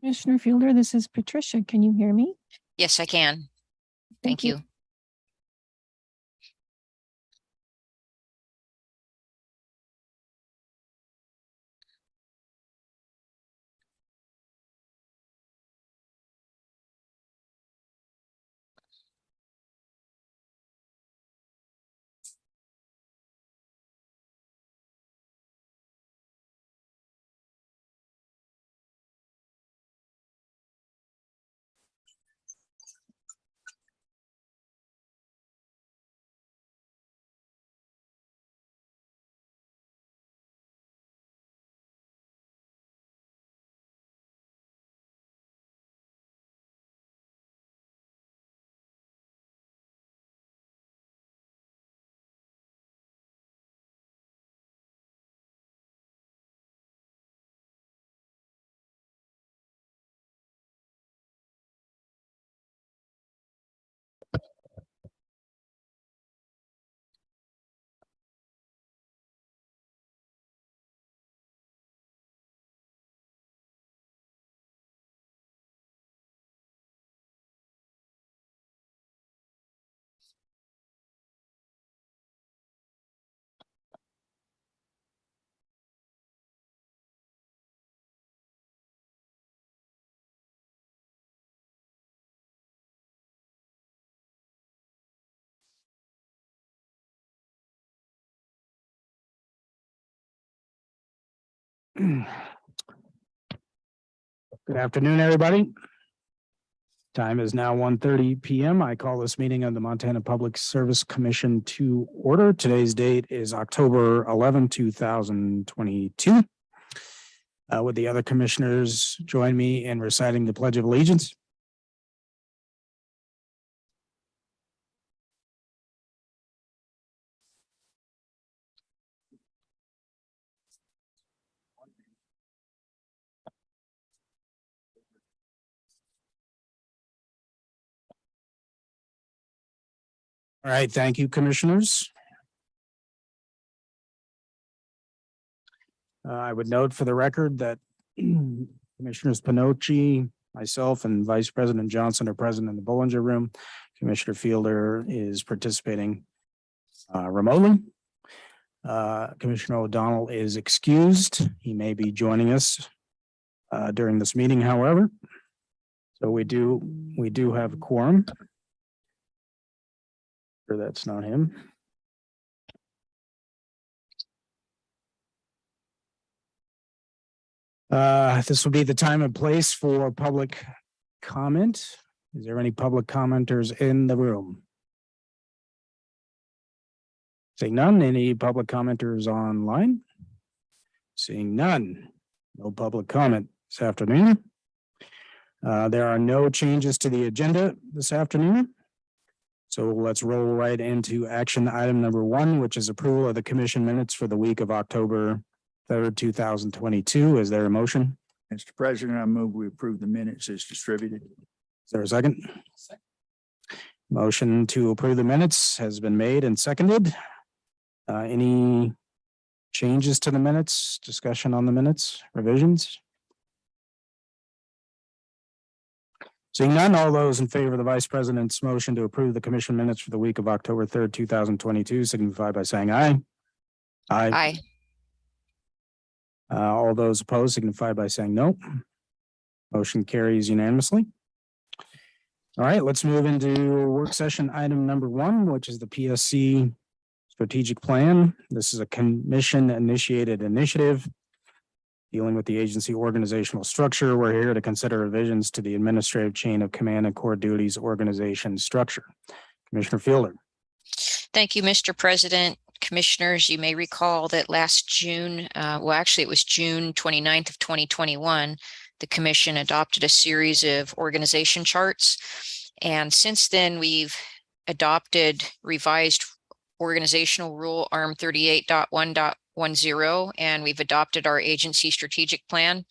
Commissioner Fielder, this is Patricia. Can you hear me? Yes, I can. Thank you. Good afternoon, everybody. Time is now 1:30 p.m. I call this meeting of the Montana Public Service Commission to order. Today's date is October 11, 2022. Would the other commissioners join me in reciting the Pledge of Allegiance? All right, thank you, commissioners. I would note for the record that Commissioners Pinocci, myself, and Vice President Johnson are present in the Bollinger Room. Commissioner Fielder is participating remotely. Commissioner O'Donnell is excused. He may be joining us during this meeting, however. So we do have a quorum. Sure, that's not him. This will be the time and place for public comment. Is there any public commenters in the room? Seeing none. Any public commenters online? Seeing none. No public comment this afternoon. There are no changes to the agenda this afternoon. So let's roll right into action item number 1, which is approval of the commission minutes for the week of October 3rd, 2022. Is there a motion? Mr. President, I move we approve the minutes as distributed. Is there a second? Motion to approve the minutes has been made and seconded. Any changes to the minutes? Discussion on the minutes? Revisions? Seeing none, all those in favor of the Vice President's motion to approve the commission minutes for the week of October 3rd, 2022, signify by saying aye. Aye. All those opposed signify by saying no. Motion carries unanimously. All right, let's move into work session item number 1, which is the PSC strategic plan. This is a commission initiated initiative dealing with the agency organizational structure. We're here to consider revisions to the administrative chain of command and core duties organization structure. Commissioner Fielder. Thank you, Mr. President. Commissioners, you may recall that last June, well, actually it was June 29th of 2021, the commission adopted a series of organization charts. And since then, we've adopted revised organizational rule ARM 38.1.10, and we've adopted our agency strategic plan.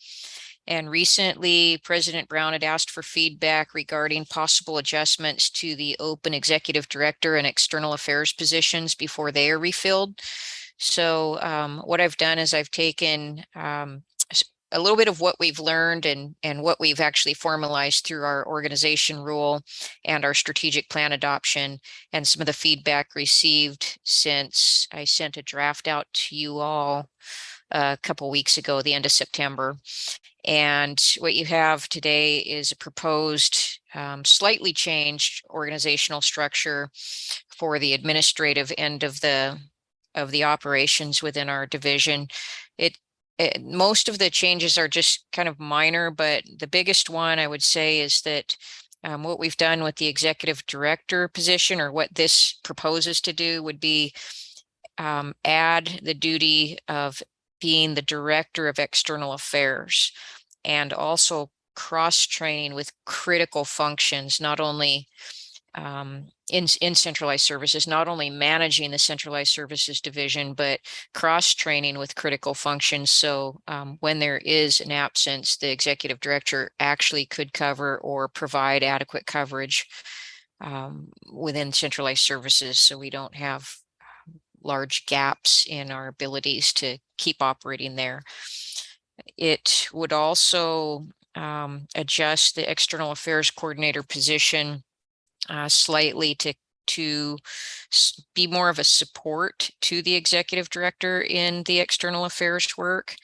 And recently, President Brown had asked for feedback regarding possible adjustments to the open executive director and external affairs positions before they are refilled. So what I've done is I've taken a little bit of what we've learned and what we've actually formalized through our organization rule and our strategic plan adoption, and some of the feedback received since I sent a draft out to you all a couple weeks ago, the end of September. And what you have today is a proposed slightly changed organizational structure for the administrative end of the operations within our division. Most of the changes are just kind of minor, but the biggest one I would say is that what we've done with the executive director position, or what this proposes to do, would be add the duty of being the director of external affairs, and also cross-training with critical functions, not only in centralized services, not only managing the centralized services division, but cross-training with critical functions. So when there is an absence, the executive director actually could cover or provide adequate coverage within centralized services, so we don't have large gaps in our abilities to keep operating there. It would also adjust the external affairs coordinator position slightly to be more of a support to the executive director in the external affairs work.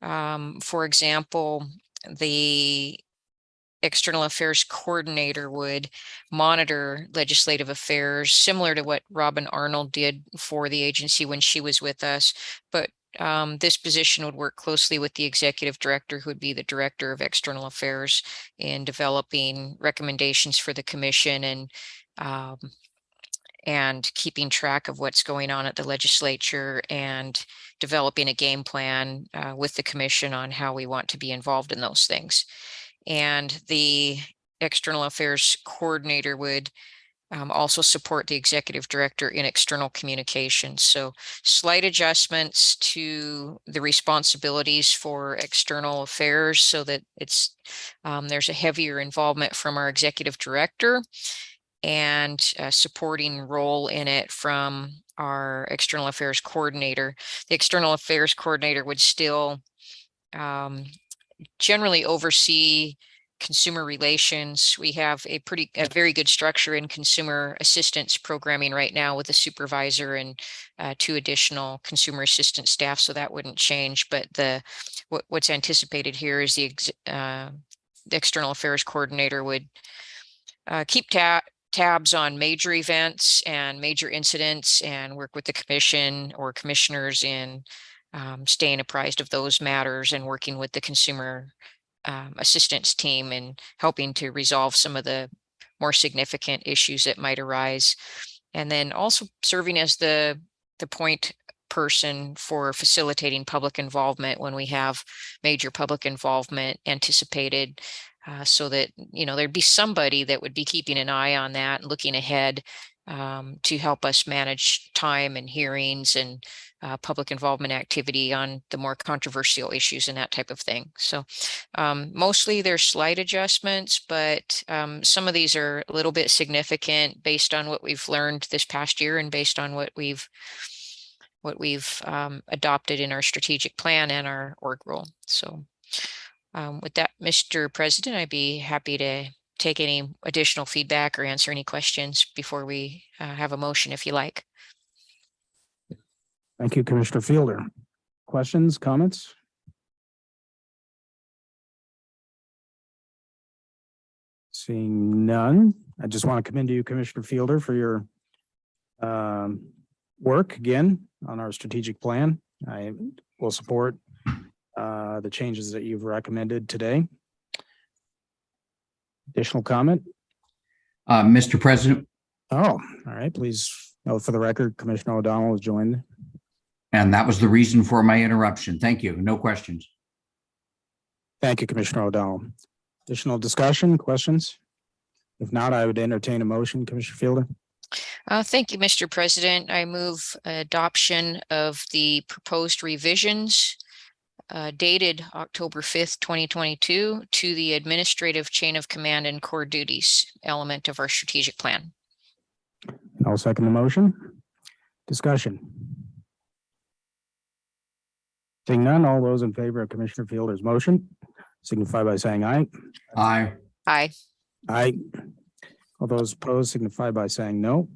For example, the external affairs coordinator would monitor legislative affairs, similar to what Robin Arnold did for the agency when she was with us. But this position would work closely with the executive director, who would be the director of external affairs, in developing recommendations for the commission and keeping track of what's going on at the legislature, and developing a game plan with the commission on how we want to be involved in those things. And the external affairs coordinator would also support the executive director in external communications. So slight adjustments to the responsibilities for external affairs, so that it's there's a heavier involvement from our executive director, and a supporting role in it from our external affairs coordinator. The external affairs coordinator would still generally oversee consumer relations. We have a very good structure in consumer assistance programming right now, with a supervisor and 2 additional consumer assistance staff, so that wouldn't change. But what's anticipated here is the external affairs coordinator would keep tabs on major events and major incidents, and work with the commission or commissioners in staying apprised of those matters, and working with the consumer assistance team and helping to resolve some of the more significant issues that might arise. And then also serving as the point person for facilitating public involvement when we have major public involvement anticipated, so that there'd be somebody that would be keeping an eye on that and looking ahead to help us manage time and hearings and public involvement activity on the more controversial issues and that type of thing. So mostly there's slight adjustments, but some of these are a little bit significant based on what we've learned this past year, and based on what we've adopted in our strategic plan and our org rule. So with that, Mr. President, I'd be happy to take any additional feedback or answer any questions before we have a motion, if you like. Thank you, Commissioner Fielder. Questions, comments? Seeing none, I just want to commend you, Commissioner Fielder, for your work again on our strategic plan. I will support the changes that you've recommended today. Additional comment? Mr. President. Oh, all right. Please note for the record, Commissioner O'Donnell has joined. And that was the reason for my interruption. Thank you. No questions. Thank you, Commissioner O'Donnell. Additional discussion, questions? If not, I would entertain a motion, Commissioner Fielder. Thank you, Mr. President. I move adoption of the proposed revisions dated October 5th, 2022 to the administrative chain of command and core duties element of our strategic plan. I'll second the motion. Discussion. Seeing none, all those in favor of Commissioner Fielder's motion signify by saying aye. Aye. Aye. Aye. All those opposed signify by saying no.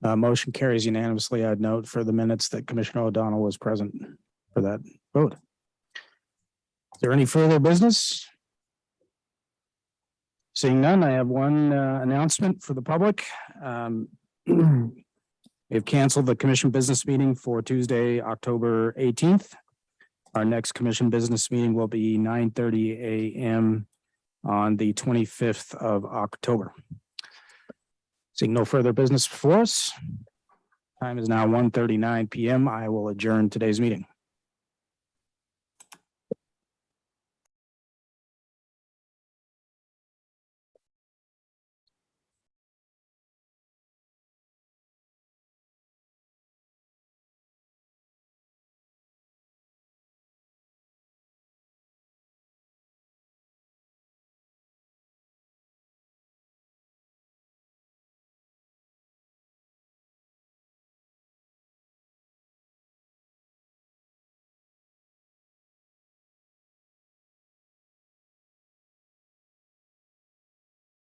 Motion carries unanimously. I'd note for the minutes that Commissioner O'Donnell was present for that vote. Is there any further business? Seeing none, I have one announcement for the public. We have canceled the commission business meeting for Tuesday, October 18th. Our next commission business meeting will be 9:30 a.m. on the 25th of October. Seeing no further business before us. Time is now 1:39 p.m. I will adjourn today's meeting.